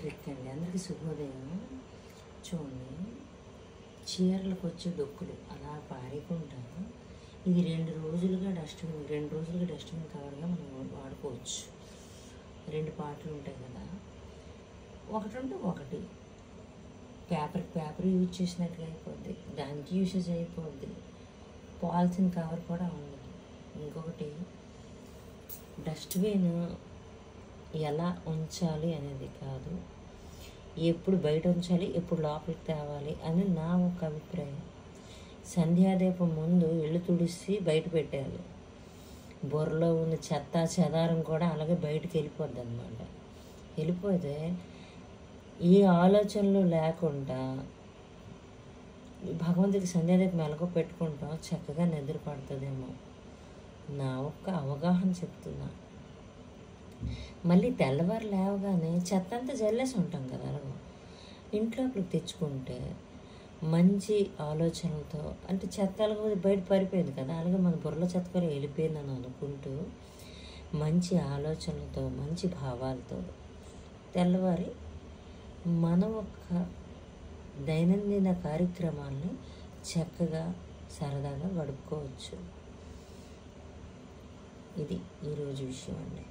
Trick అండి. అందరికీ శుభోదయం. చూడండి, చీరలకు వచ్చే డొక్కులు అలా పారేయకుండా ఇది 2 రోజులుగా డస్ట్బిన్ కవర్గా మనం వాడుకోవచ్చు. 2 పార్ట్లు ఉంటాయి కదా, ఒకటి ఉంటే ఒకటి పేపర్ యూజ్ చేసినట్టుగా అయిపోద్ది, దానికి యూసేజ్ అయిపోద్ది. పాలిథిన్ కవర్ కూడా ఉండదు. ఇంకొకటి, డస్ట్బిన్ ఎలా ఉంచాలి అనేది కాదు, ఎప్పుడు బయట ఉంచాలి, ఎప్పుడు లోపలికి తేవాలి అని నా ఒక అభిప్రాయం. సంధ్యాదీపం ముందు ఇల్లు తుడిసి బయట పెట్టాలి. బుర్రలో ఉన్న చెత్త చెదారం కూడా అలాగే బయటకు వెళ్ళిపోద్ది అన్నమాట. వెళ్ళిపోతే ఈ ఆలోచనలు లేకుండా భగవంతుడికి సంధ్యాదీపం మెలకువ పెట్టుకుంటాం, చక్కగా నిద్ర పడుతుందేమో. నా ఒక్క అవగాహన చెప్తున్నా. మళ్ళీ తెల్లవారు లేవగానే చెత్త అంతా జల్లేసి ఉంటాం కదా, అలాగ ఇంట్లోకి తెచ్చుకుంటే మంచి ఆలోచనలతో, అంటే చెత్త అలాగ బయట పడిపోయింది కదా, అలాగే మన బుర్రలో చెత్త కూడా వెళ్ళిపోయిందని అనుకుంటూ మంచి ఆలోచనలతో మంచి భావాలతో తెల్లవారి మన ఒక్క దైనందిన కార్యక్రమాల్ని చక్కగా సరదాగా గడుపుకోవచ్చు. ఇది ఈరోజు విషయం అండి.